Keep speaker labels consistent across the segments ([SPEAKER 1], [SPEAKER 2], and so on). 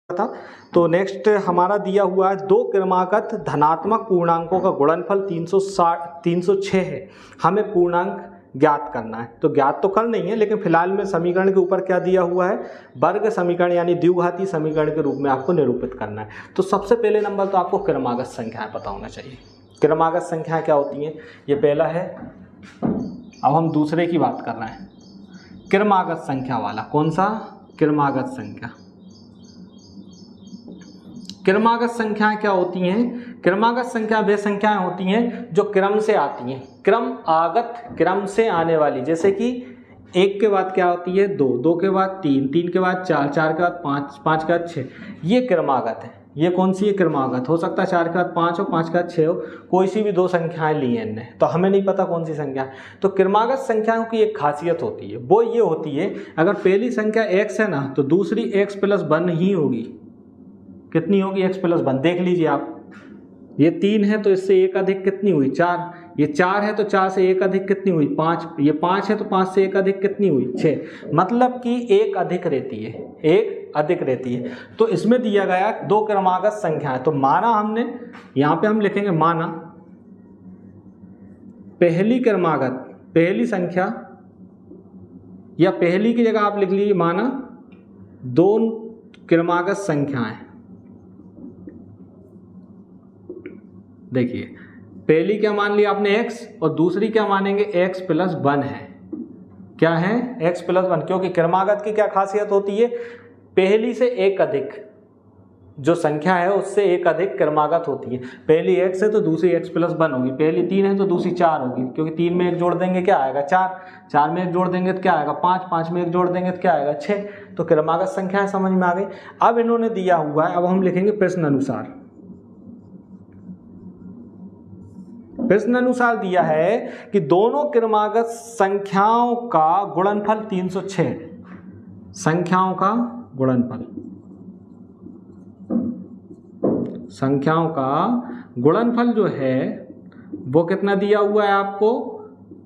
[SPEAKER 1] था। तो नेक्स्ट हमारा दिया हुआ है दो क्रमागत धनात्मक पूर्णांकों का गुणनफल 306 है, हमें पूर्णांक ज्ञात करना है। तो ज्ञात तो कर नहीं है, लेकिन फिलहाल में समीकरण के ऊपर क्या दिया हुआ है, वर्ग समीकरण यानी द्विघाती समीकरण के रूप में आपको निरूपित करना है। तो सबसे पहले नंबर तो आपको क्रमागत संख्याएं पता होना चाहिए। क्रमागत संख्याएं क्या होती हैं, ये पहला है। अब हम दूसरे की बात कर रहे हैं, क्रमागत संख्या वाला। कौन सा? क्रमागत संख्या। क्रमागत संख्याएं क्या होती हैं? क्रमागत संख्या वे संख्याएं होती हैं जो क्रम से आती हैं, क्रम आगत, क्रम से आने वाली। जैसे कि एक के बाद क्या होती है, दो, दो के बाद तीन, तीन के बाद चार, चार के बाद पाँच, पाँच के बाद छः, ये क्रमागत है। ये कौन सी है? क्रमागत। हो सकता है चार के बाद पाँच हो, पाँच के बाद छः हो, कोई सी भी दो संख्याएं ली हैं इनने, तो हमें नहीं पता कौन सी संख्या है। तो क्रमागत संख्याओं की एक खासियत होती है, वो ये होती है अगर पहली संख्या x है ना, तो दूसरी x प्लस 1 ही होगी। कितनी होगी? x plus 1। देख लीजिए आप, ये 3 है तो इससे एक अधिक कितनी हुई? 4। ये 4 है तो 4 से एक अधिक कितनी हुई? 5। ये 5 है तो 5 से एक अधिक कितनी हुई? 6। मतलब कि एक अधिक रहती है, एक अधिक रहती है। तो इसमें दिया गया दो क्रमागत संख्या है। तो माना हमने, यहाँ पे हम लिखेंगे माना पहली क्रमागत, पहली संख्या, या पहली की जगह आप लिख लीजिए माना दो क्रमागत संख्याएं। देखिए पहली क्या मान लिया आपने x, और दूसरी क्या मानेंगे? x प्लस 1 है। क्या है? x plus 1। क्योंकि क्रमागत की क्या खासियत होती है, पहली से एक अधिक जो संख्या है उससे एक अधिक क्रमागत होती है। पहली x है तो दूसरी x प्लस 1 होगी, पहली 3 है तो दूसरी 4 होगी, क्योंकि 3 में एक जोड़ देंगे क्या आएगा? 4, 4 में एक जोड़ देंगे तो क्या आएगा? 5, 5 में एक जोड़ देंगे तो क्या आएगा? 6। तो क्रमागत संख्या समझ में आ गई। अब इन्होंने दिया हुआ है, अब हम लिखेंगे प्रश्न अनुसार। प्रश्न अनुसार दिया है कि दोनों क्रमागत संख्याओं का गुणनफल 306 है। संख्याओं का गुणनफल, संख्याओं का गुणनफल जो है वो कितना दिया हुआ है आपको?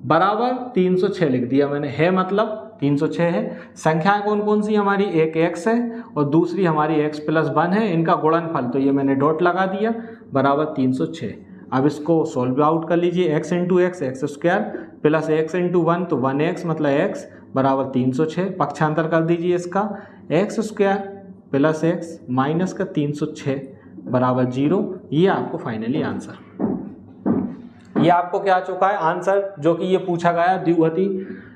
[SPEAKER 1] बराबर 306 लिख दिया मैंने, है मतलब 306 है। संख्याएं कौन कौन सी हमारी? एक x है और दूसरी हमारी x प्लस 1 है। इनका गुणनफल तो ये मैंने डॉट लगा दिया, बराबर 306। अब इसको सॉल्व आउट कर लीजिए, x into x, x square, plus x into 1 तो 1x, मतलब x बराबर 306। पक्षांतर कर दीजिए इसका, x square plus x minus का 306 बराबर 0। ये आपको फाइनली आंसर, ये आपको क्या आ चुका है? आंसर, जो कि ये पूछा गया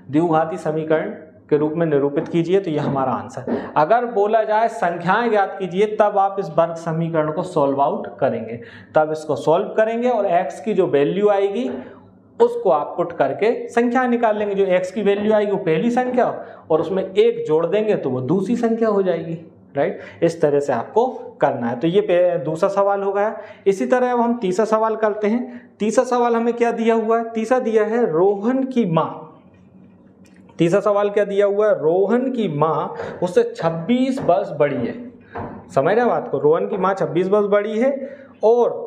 [SPEAKER 1] द्विघाती समीकरण के रूप में निरूपित कीजिए। तो ये हमारा आंसर। अगर बोला जाए संख्याएं ज्ञात कीजिए, तब आप इस वर्ग समीकरण को सॉल्व आउट करेंगे, तब इसको सॉल्व करेंगे और x की जो वैल्यू आएगी उसको आप पुट करके संख्या निकाल लेंगे। जो x की वैल्यू आएगी वो पहली संख्या, और उसमें एक जोड़ देंगे तो वो दूसरी संख्या हो जाएगी। राइट, इस तरह से आपको करना है। तो ये दूसरा सवाल हो गया। इसी तरह अब हम तीसरा सवाल करते हैं। तीसरा सवाल हमें क्या दिया हुआ है? तीसरा दिया है रोहन की माँ। तीसरा सवाल क्या दिया हुआ है? रोहन की माँ उससे 26 वर्ष बड़ी है। समझ रहे हैं बात को? रोहन की माँ 26 वर्ष बड़ी है और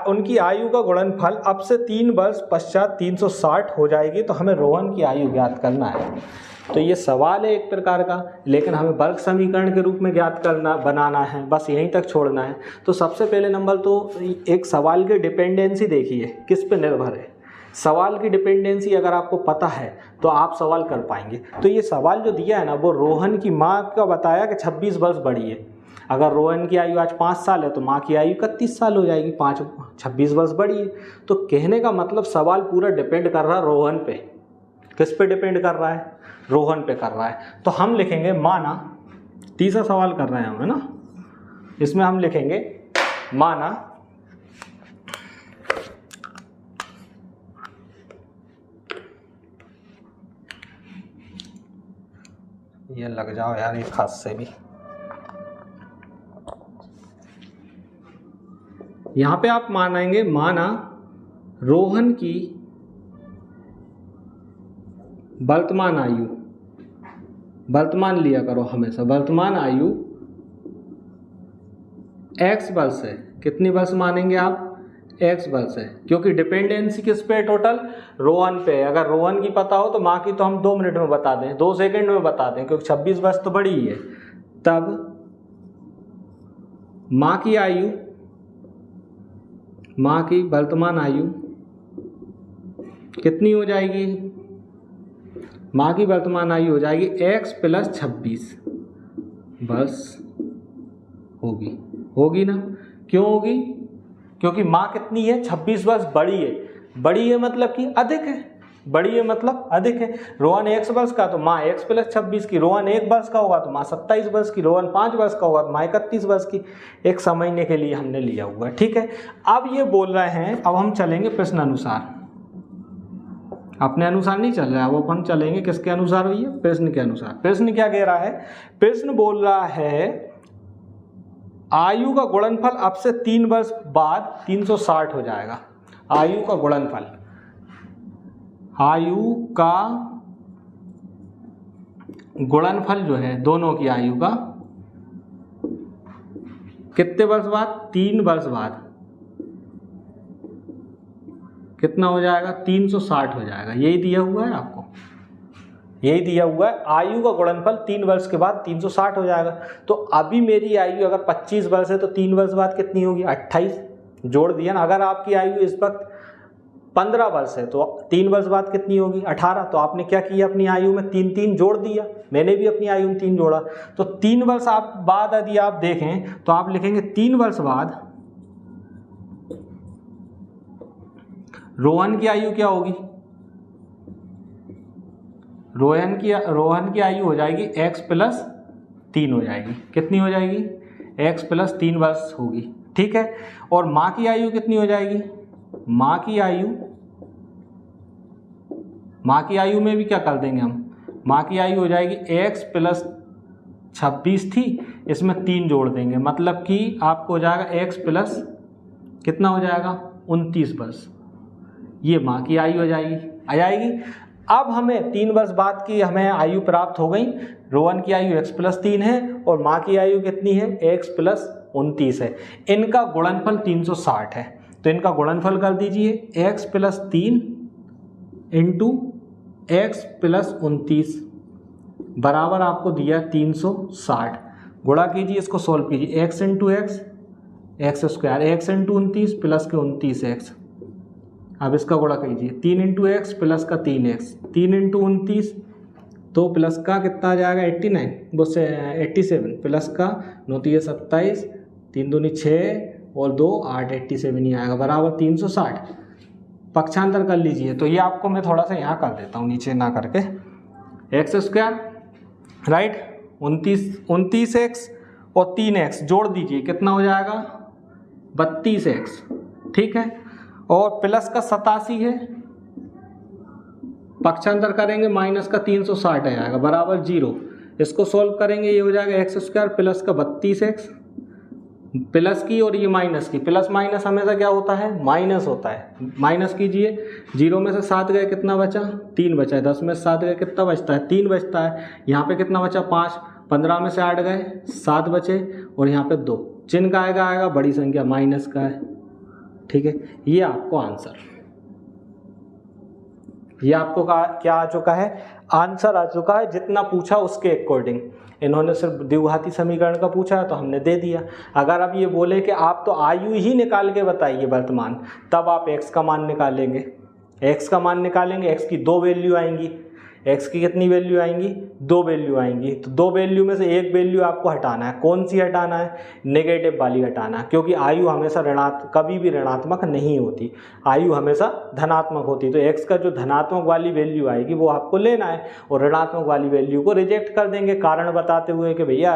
[SPEAKER 1] उनकी आयु का गुणनफल अब से 3 वर्ष पश्चात 360 हो जाएगी। तो हमें रोहन की आयु ज्ञात करना है। तो ये सवाल है एक प्रकार का, लेकिन हमें वर्ग समीकरण के रूप में ज्ञात करना, बनाना है, बस यहीं तक छोड़ना है। तो सबसे पहले नंबर तो एक सवाल की डिपेंडेंसी देखिए किस पे निर्भर है। सवाल की डिपेंडेंसी अगर आपको पता है तो आप सवाल कर पाएंगे। तो ये सवाल जो दिया है ना, वो रोहन की माँ का बताया कि 26 वर्ष बड़ी है। अगर रोहन की आयु आज 5 साल है तो माँ की आयु 31 साल हो जाएगी, 26 वर्ष बड़ी है। तो कहने का मतलब सवाल पूरा डिपेंड कर रहा है रोहन पे। किस पे डिपेंड कर रहा है? रोहन पे कर रहा है। तो हम लिखेंगे माना, तीसरा सवाल कर रहे हैं हम, है ना, इसमें हम लिखेंगे माना ये लग जाओ यार ये खास से भी। यहां पे आप मानेंगे माना रोहन की वर्तमान आयु, वर्तमान लिया करो हमेशा, वर्तमान आयु x वर्ष है। कितनी वर्ष मानेंगे आप? x वर्ष है, क्योंकि डिपेंडेंसी किस पे? टोटल रोहन पे। अगर रोहन की पता हो तो माँ की तो हम 2 मिनट में बता दें, 2 सेकंड में बता दें, क्योंकि 26 वर्ष तो बड़ी ही है। तब माँ की आयु, माँ की वर्तमान आयु कितनी हो जाएगी? माँ की वर्तमान आयु हो जाएगी x + 26 वर्ष होगी। होगी ना? क्यों होगी? क्योंकि माँ कितनी है? 26 वर्ष बड़ी है। बड़ी है मतलब कि अधिक है। बड़ी है मतलब अधिक है। रोहन 1 वर्ष का तो माँ x + 26 की। रोहन 1 वर्ष का होगा तो माँ 27 वर्ष की। रोहन 5 वर्ष का होगा तो माँ 31 वर्ष की। एक समझने के लिए हमने लिया हुआ है, ठीक है। अब ये बोल रहे हैं, अब हम चलेंगे प्रश्न अनुसार, अपने अनुसार नहीं चल रहा है, वो अपन चलेंगे किसके अनुसार भैया? प्रश्न के अनुसार। प्रश्न क्या कह रहा है? प्रश्न बोल रहा है आयु का गुणनफल अब से 3 वर्ष बाद 360 हो जाएगा। आयु का गुणनफल, आयु का गुणनफल जो है दोनों की आयु का कितने वर्ष बाद? 3 वर्ष बाद कितना हो जाएगा? 360 हो जाएगा। यही दिया हुआ है आपको, यही दिया हुआ है। आयु का गुणनफल 3 वर्ष के बाद 360 हो जाएगा। तो अभी मेरी आयु अगर 25 वर्ष है तो 3 वर्ष बाद कितनी होगी? 28। जोड़ दिया ना। अगर आपकी आयु इस वक्त 15 वर्ष है तो 3 वर्ष बाद कितनी होगी? 18। तो आपने क्या किया? अपनी आयु में 3 जोड़ दिया। मैंने भी अपनी आयु में 3 जोड़ा। तो 3 वर्ष आप बाद यदि आप देखें तो आप लिखेंगे 3 वर्ष बाद रोहन की आयु क्या होगी? रोहन की आयु हो जाएगी x + 3 हो जाएगी। कितनी हो जाएगी? x + 3 वर्ष होगी, ठीक है। और माँ की आयु कितनी हो जाएगी? माँ की आयु में भी क्या कर देंगे हम? माँ की आयु हो जाएगी x + 26 थी, इसमें 3 जोड़ देंगे, मतलब कि आपको हो जाएगा x + कितना हो जाएगा? 29 वर्ष। ये माँ की आयु हो जाएगी, आ जाएगी। अब हमें 3 वर्ष बाद की हमें आयु प्राप्त हो गई। रोहन की आयु x + 3 है और माँ की आयु कितनी है? x + 29 है। इनका गुणनफल 360 है, तो इनका गुणनफल कर दीजिए x + 3 × x + 29 बराबर आपको दिया 360। गुणा कीजिए, इसको सोल्व कीजिए। x × x, x square, x × 29 plus के 29x। अब इसका गुणा कीजिए, 3 × x प्लस का 3x, 3 × 29 तो प्लस का कितना आ जाएगा? 89, वो से 87 प्लस का 9 × 27, 3 दूनी 6 और 2 8, 87 ही आएगा बराबर 360। पक्षांतर कर लीजिए। तो ये आपको मैं थोड़ा सा यहाँ कर देता हूँ, नीचे ना करके। एक्स स्क्वायर राइट 29x और 3x जोड़ दीजिए, कितना हो जाएगा? 32x, ठीक है। और प्लस का 87 है, पक्षांतर करेंगे माइनस का 360 आएगा बराबर 0। इसको सोल्व करेंगे, ये हो जाएगा x स्क्वायर प्लस का 32x प्लस की और ये माइनस की। प्लस माइनस हमेशा क्या होता है? माइनस होता है। माइनस कीजिए, 0 में से 7 गए, कितना बचा? 3 बचा है। 10 में से 7 गए, कितना बचता है? 3 बचता है। यहाँ पे कितना बचा? 5। 15 में से 8 गए, 7 बचे और यहाँ पे 2। चिन्ह का आएगा बड़ी संख्या माइनस का है, ठीक है। ये आपको आंसर, ये आपको क्या आ चुका है? आंसर आ चुका है। जितना पूछा उसके अकॉर्डिंग, इन्होंने सिर्फ द्विघाती समीकरण का पूछा है तो हमने दे दिया। अगर अब ये बोले कि आप तो आयु ही निकाल के बताइए वर्तमान, तब आप x का मान निकालेंगे। x का मान निकालेंगे, x की 2 वैल्यू आएंगी। x की कितनी वैल्यू आएंगी? 2 वैल्यू आएंगी। तो 2 वैल्यू में से एक वैल्यू आपको हटाना है। कौन सी हटाना है? नेगेटिव वाली हटाना है, क्योंकि आयु हमेशा कभी भी ऋणात्मक नहीं होती, आयु हमेशा धनात्मक होती। तो x का जो धनात्मक वाली वैल्यू आएगी वो आपको लेना है और ऋणात्मक वाली वैल्यू को रिजेक्ट कर देंगे, कारण बताते हुए कि भैया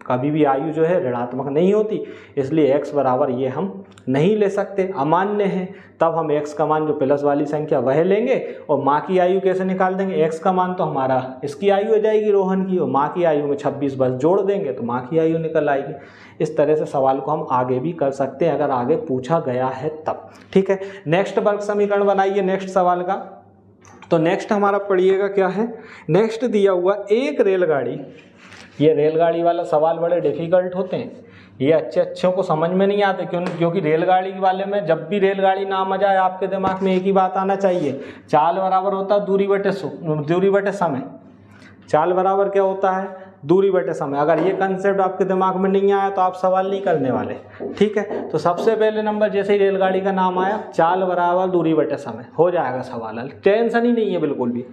[SPEAKER 1] कभी भी आयु जो है ऋणात्मक नहीं होती, इसलिए x बराबर ये हम नहीं ले सकते, अमान्य है। तब हम x का मान जो प्लस वाली संख्या वह लेंगे और माँ की आयु कैसे निकाल देंगे? x का मान तो हमारा इसकी आयु हो जाएगी रोहन की, और माँ की आयु में 26 बस जोड़ देंगे तो माँ की आयु निकल आएगी। इस तरह से सवाल को हम आगे भी कर सकते हैं अगर आगे पूछा गया है तब, ठीक है। नेक्स्ट वर्ग समीकरण बनाइए नेक्स्ट सवाल का। तो नेक्स्ट हमारा पढ़िएगा क्या है? नेक्स्ट दिया हुआ एक रेलगाड़ी, ये रेलगाड़ी वाला सवाल बड़े डिफिकल्ट होते हैं, ये अच्छों को समझ में नहीं आते, क्योंकि रेलगाड़ी वाले में जब भी रेलगाड़ी नाम आ जाए आपके दिमाग में एक ही बात आना चाहिए, चाल बराबर होता है दूरी बटे समय। चाल बराबर क्या होता है? दूरी बटे समय। अगर ये कंसेप्ट आपके दिमाग में नहीं आया तो आप सवाल नहीं करने वाले, ठीक है। तो सबसे पहले नंबर जैसे ही रेलगाड़ी का नाम आया, चाल बराबर दूरी बटे समय, हो जाएगा सवाल, टेंशन ही नहीं है बिल्कुल भी।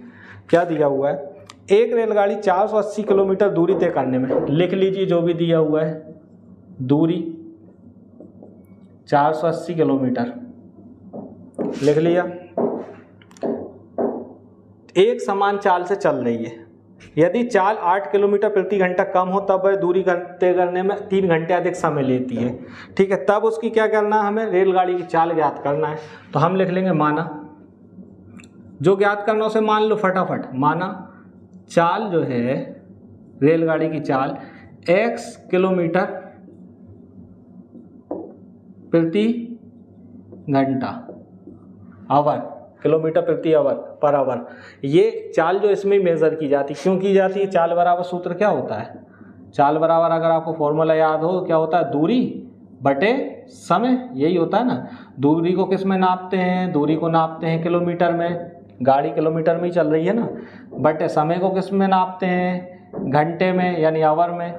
[SPEAKER 1] क्या दिया हुआ है, एक रेलगाड़ी 480 किलोमीटर दूरी तय करने में, लिख लीजिए जो भी दिया हुआ है, दूरी 480 किलोमीटर लिख लिया, एक समान चाल से चल रही है। यदि चाल 8 किलोमीटर प्रति घंटा कम हो तब वह दूरी तय करने में 3 घंटे अधिक समय लेती है, ठीक है। तब उसकी क्या करना है, हमें रेलगाड़ी की चाल ज्ञात करना है। तो हम लिख लेंगे माना, जो ज्ञात करना उसे मान लो फटाफट। माना चाल जो है, रेलगाड़ी की चाल x किलोमीटर प्रति घंटा, आवर, किलोमीटर प्रति आवर पर आवर, ये चाल जो इसमें मेजर की जाती, क्यों की जाती है? चाल बराबर सूत्र क्या होता है? चाल बराबर अगर आपको फॉर्मूला याद हो, क्या होता है? दूरी बटे समय, यही होता है ना। दूरी को किस में नापते हैं? दूरी को नापते हैं किलोमीटर में, गाड़ी किलोमीटर में ही चल रही है ना। बटे समय को किस में नापते हैं? घंटे में, यानी आवर में,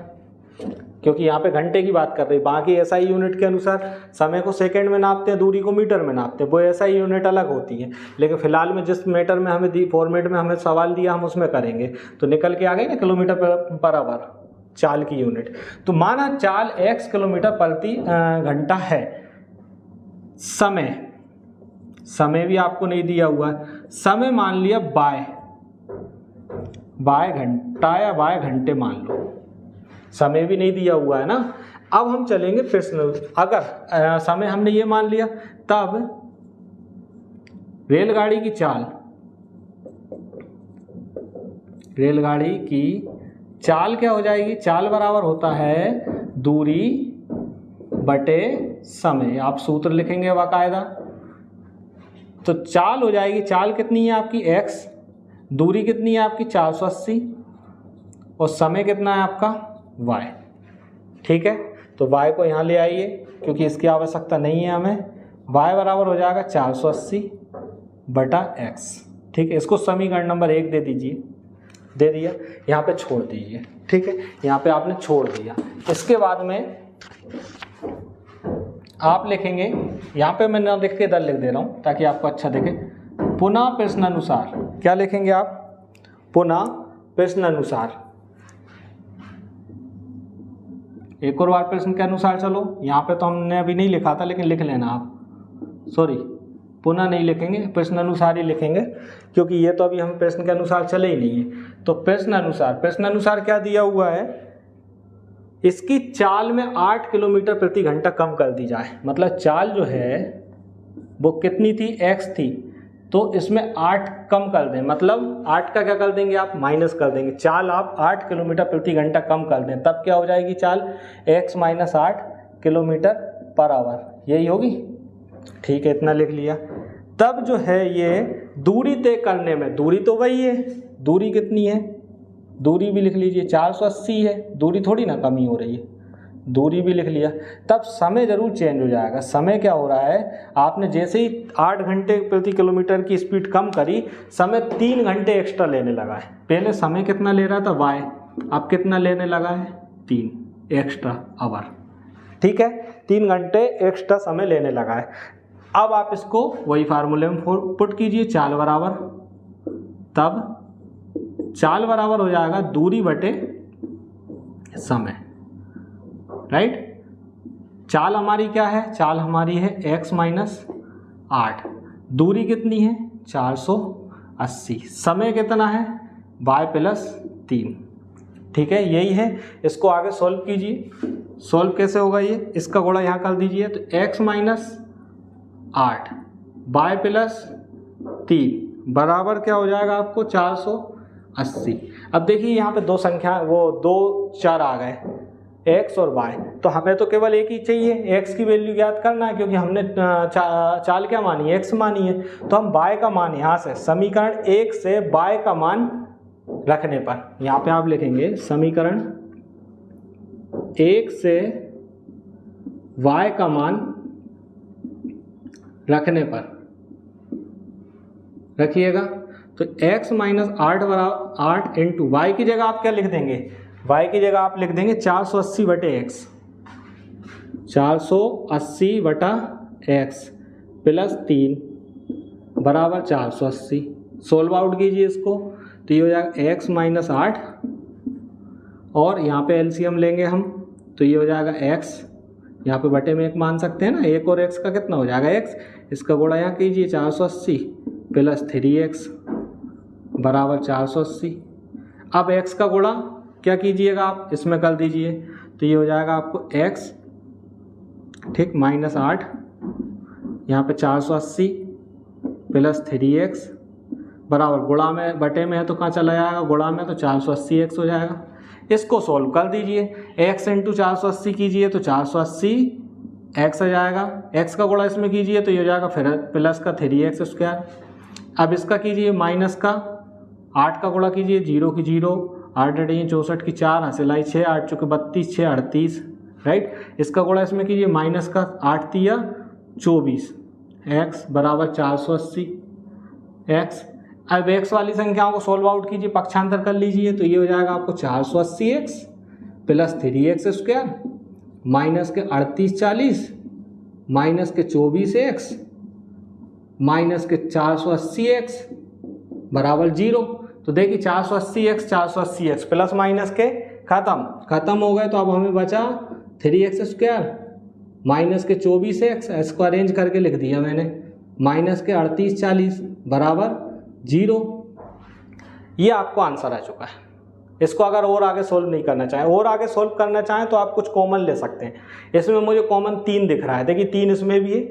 [SPEAKER 1] क्योंकि यहाँ पे घंटे की बात कर रही है। बाकी एसआई यूनिट के अनुसार समय को सेकंड में नापते हैं, दूरी को मीटर में नापते हैं, वो एसआई यूनिट अलग होती है। लेकिन फिलहाल में जिस मैटर में हमें फॉर्मेट में हमें सवाल दिया, हम उसमें करेंगे। तो निकल के आ गई ना किलोमीटर पर आवर, चाल की यूनिट। तो माना चाल x किलोमीटर प्रति घंटा है। समय भी आपको नहीं दिया हुआ है, समय मान लिया बाय घंटा या बाय घंटे मान लो, समय भी नहीं दिया हुआ है ना। अब हम चलेंगे प्रश्न, अगर समय हमने ये मान लिया, तब रेलगाड़ी की चाल क्या हो जाएगी? चाल बराबर होता है दूरी बटे समय। आप सूत्र लिखेंगे बाकायदा। तो चाल हो जाएगी, चाल कितनी है आपकी x, दूरी कितनी है आपकी 480, और समय कितना है आपका y, ठीक है। तो y को यहाँ ले आइए, क्योंकि इसकी आवश्यकता नहीं है हमें। y बराबर हो जाएगा 480 बटा x, ठीक है। इसको समीकरण नंबर 1 दे दीजिए, दे दिया, यहाँ पे छोड़ दीजिए, ठीक है। यहाँ पे आपने छोड़ दिया। इसके बाद में आप लिखेंगे, यहाँ पे मैं ना लिख के इधर लिख दे रहा हूँ ताकि आपको अच्छा दिखे। पुनः प्रश्नानुसार, क्या लिखेंगे आप? पुनः प्रश्नानुसार। एक और बार प्रश्न के अनुसार चलो। यहाँ पे तो हमने अभी नहीं लिखा था, लेकिन लिख लेना आप, सॉरी पुनः नहीं लिखेंगे, प्रश्न अनुसार ही लिखेंगे, क्योंकि ये तो अभी हम प्रश्न के अनुसार चले ही नहीं है। तो प्रश्न अनुसार क्या दिया हुआ है? इसकी चाल में 8 किलोमीटर प्रति घंटा कम कर दी जाए। मतलब चाल जो है वो कितनी थी? x थी, तो इसमें 8 कम कर दें। मतलब 8 का क्या कर देंगे आप? माइनस कर देंगे। चाल आप 8 किलोमीटर प्रति घंटा कम कर दें, तब क्या हो जाएगी चाल? x minus 8 kilometre per hour, यही होगी, ठीक है। इतना लिख लिया। तब जो है ये दूरी तय करने में, दूरी तो वही है, दूरी कितनी है? दूरी भी लिख लीजिए 480 है, दूरी थोड़ी ना कमी हो रही है, दूरी भी लिख लिया। तब समय जरूर चेंज हो जाएगा। समय क्या हो रहा है? आपने जैसे ही 8 घंटे प्रति किलोमीटर की स्पीड कम करी, समय 3 घंटे एक्स्ट्रा लेने लगा है। पहले समय कितना ले रहा था y, अब कितना लेने लगा है? 3 एक्स्ट्रा आवर, ठीक है। 3 घंटे एक्स्ट्रा समय लेने लगा है। अब आप इसको वही फार्मूले में पुट कीजिए, चाल बराबर, तब चाल बराबर हो जाएगा दूरी बटे समय, राइट। चाल हमारी क्या है? चाल हमारी है x माइनस 8, दूरी कितनी है? 480, समय कितना है? y प्लस 3, ठीक है, यही है। इसको आगे सॉल्व कीजिए। सॉल्व कैसे होगा ये? इसका गुणा यहाँ कर दीजिए, तो x माइनस 8 y प्लस 3 बराबर क्या हो जाएगा आपको? 480। अब देखिए यहाँ पे दो संख्या, वो 2 4 आ गए, x और y। तो हमें तो केवल एक ही चाहिए, x की वैल्यू ज्ञात करना है, क्योंकि हमने चाल क्या मानी है? x मानी है। तो हम y का मान यहाँ से समीकरण 1 से y का मान रखने पर, यहाँ पे आप लिखेंगे समीकरण 1 से y का मान रखने पर, रखिएगा। तो x माइनस 8 बराबर 8 इंटू वाई की जगह आप क्या लिख देंगे? y की जगह आप लिख देंगे 480 बटे x, 480 बटा x प्लस 3 बराबर 480। सोल्व आउट कीजिए इसको, तो ये हो जाएगा x माइनस 8 और यहाँ पे एलसीएम लेंगे हम, तो ये हो जाएगा x, यहाँ पे बटे में 1 मान सकते हैं ना, 1 और x का कितना हो जाएगा x, इसका गुणा यहाँ कीजिए 480 प्लस 3x बराबर 480। अब x का गुणा क्या कीजिएगा आप, इसमें कर दीजिए, तो ये हो जाएगा आपको x ठीक माइनस 8, यहाँ पे 480 प्लस 3x बराबर गुणा में बटे में है तो कहाँ चला जाएगा, गुणा में, तो 480x हो जाएगा। इसको सोल्व कर दीजिए, x इंटू 480 कीजिए तो 480x आ जाएगा, x का गुणा इसमें कीजिए तो ये हो जाएगा फिर प्लस का 3x स्क्वायर। अब इसका कीजिए माइनस का 8 का गुणा कीजिए, 0 की 0, 8 × 64 की 4, हंसिलाई 6, 8 चौके 32, 6 38, राइट। इसका गुणा इसमें कीजिए माइनस का 8 तिया 24, x बराबर 480x। अब x वाली संख्याओं को सोल्व आउट कीजिए, पक्षांतर कर लीजिए, तो ये हो जाएगा आपको 480x plus 3x square minus के 38 40 माइनस के 24x माइनस के 480x बराबर 0। तो देखिए 480x प्लस माइनस के खत्म हो गए, तो अब हमें बचा 3x स्क्वायर माइनस के 24x, इसको अरेंज करके लिख दिया मैंने, माइनस के 38 40 बराबर 0। ये आपको आंसर आ चुका है। इसको अगर और आगे सोल्व नहीं करना चाहें, और आगे सोल्व करना चाहें तो आप कुछ कॉमन ले सकते हैं। इसमें मुझे कॉमन 3 दिख रहा है, देखिए 3 इसमें भी है,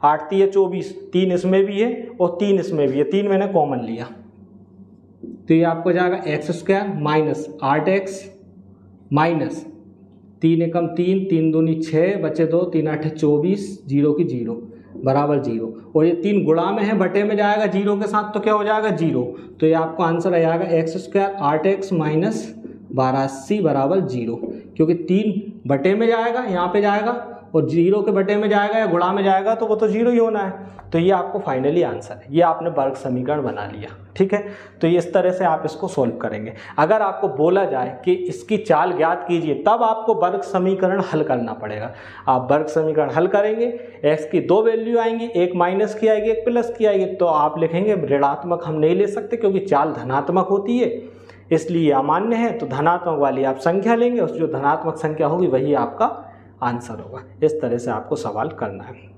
[SPEAKER 1] 8 3 24, 3 इसमें भी है और 3 इसमें भी है, 3 मैंने कॉमन लिया, तो ये आपको जाएगा x square minus 8x minus 3 एकम 3, 3 दूनी 6 बचे 2, 3 8 24, 0 की 0 बराबर 0। और ये 3 गुणा में है, बटे में जाएगा 0 के साथ, तो क्या हो जाएगा 0। तो ये आपको आंसर आ जाएगा x स्क्वायर 8x माइनस 82 बराबर 0, क्योंकि 3 बटे में जाएगा, यहाँ पे जाएगा, और 0 के बटे में जाएगा या गुणा में जाएगा तो वो तो 0 ही होना है। तो ये आपको फाइनली आंसर है, ये आपने वर्ग समीकरण बना लिया, ठीक है। तो ये इस तरह से आप इसको सोल्व करेंगे। अगर आपको बोला जाए कि इसकी चाल ज्ञात कीजिए, तब आपको वर्ग समीकरण हल करना पड़ेगा। आप वर्ग समीकरण हल करेंगे, x की 2 वैल्यू आएंगी, एक माइनस की आएगी, एक प्लस की आएगी, तो आप लिखेंगे ऋणात्मक हम नहीं ले सकते क्योंकि चाल धनात्मक होती है, इसलिए अमान्य है। तो धनात्मक वाली आप संख्या लेंगे, उस जो धनात्मक संख्या होगी वही आपका आंसर होगा। इस तरह से आपको सवाल करना है।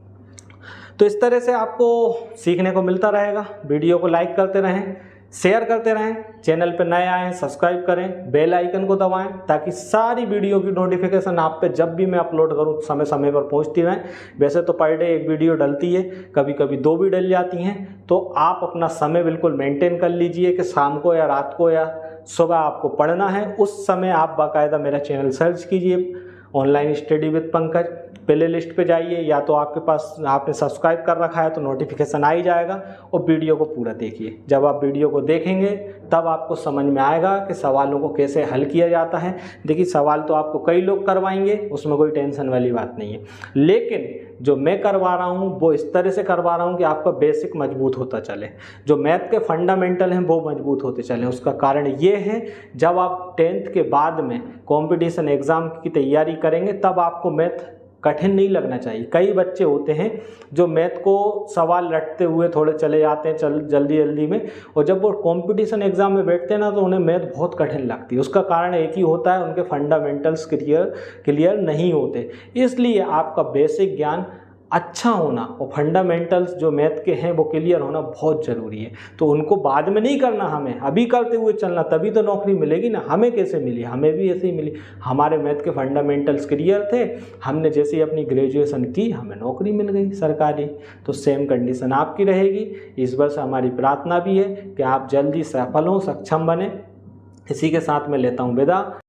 [SPEAKER 1] तो इस तरह से आपको सीखने को मिलता रहेगा। वीडियो को लाइक करते रहें, शेयर करते रहें, चैनल पर नए आएँ सब्सक्राइब करें, बेल आइकन को दबाएं ताकि सारी वीडियो की नोटिफिकेशन आप पे जब भी मैं अपलोड करूं समय समय पर पहुंचती रहें। वैसे तो पर डे 1 वीडियो डलती है, कभी कभी 2 भी डल जाती हैं, तो आप अपना समय बिल्कुल मेंटेन कर लीजिए कि शाम को या रात को या सुबह आपको पढ़ना है, उस समय आप बाकायदा मेरा चैनल सर्च कीजिए, online study with Pankaj, play list पे जाइए, या तो आपके पास आपने सब्सक्राइब कर रखा है तो नोटिफिकेशन आ ही जाएगा, और वीडियो को पूरा देखिए। जब आप वीडियो को देखेंगे तब आपको समझ में आएगा कि सवालों को कैसे हल किया जाता है। देखिए सवाल तो आपको कई लोग करवाएंगे, उसमें कोई टेंशन वाली बात नहीं है, लेकिन जो मैं करवा रहा हूँ वो इस तरह से करवा रहा हूँ कि आपका बेसिक मजबूत होता चले, जो मैथ के फंडामेंटल हैं वो मजबूत होते चले। उसका कारण ये है, जब आप 10th के बाद में कंपटीशन एग्ज़ाम की तैयारी करेंगे तब आपको मैथ कठिन नहीं लगना चाहिए। कई बच्चे होते हैं जो मैथ को सवाल रटते हुए थोड़े चले जाते हैं जल्दी जल्दी में, और जब वो कंपटीशन एग्जाम में बैठते हैं ना तो उन्हें मैथ बहुत कठिन लगती है। उसका कारण एक ही होता है, उनके फंडामेंटल्स क्लियर नहीं होते। इसलिए आपका बेसिक ज्ञान अच्छा होना और फंडामेंटल्स जो मैथ के हैं वो क्लियर होना बहुत ज़रूरी है। तो उनको बाद में नहीं करना, हमें अभी करते हुए चलना, तभी तो नौकरी मिलेगी ना। हमें कैसे मिली? हमें भी ऐसे ही मिली, हमारे मैथ के फंडामेंटल्स क्लियर थे, हमने जैसे ही अपनी ग्रेजुएशन की हमें नौकरी मिल गई सरकारी। तो सेम कंडीशन आपकी रहेगी। ईश्वर से हमारी प्रार्थना भी है कि आप जल्दी सफल हों, सक्षम बने। इसी के साथ मैं लेता हूँ विदा।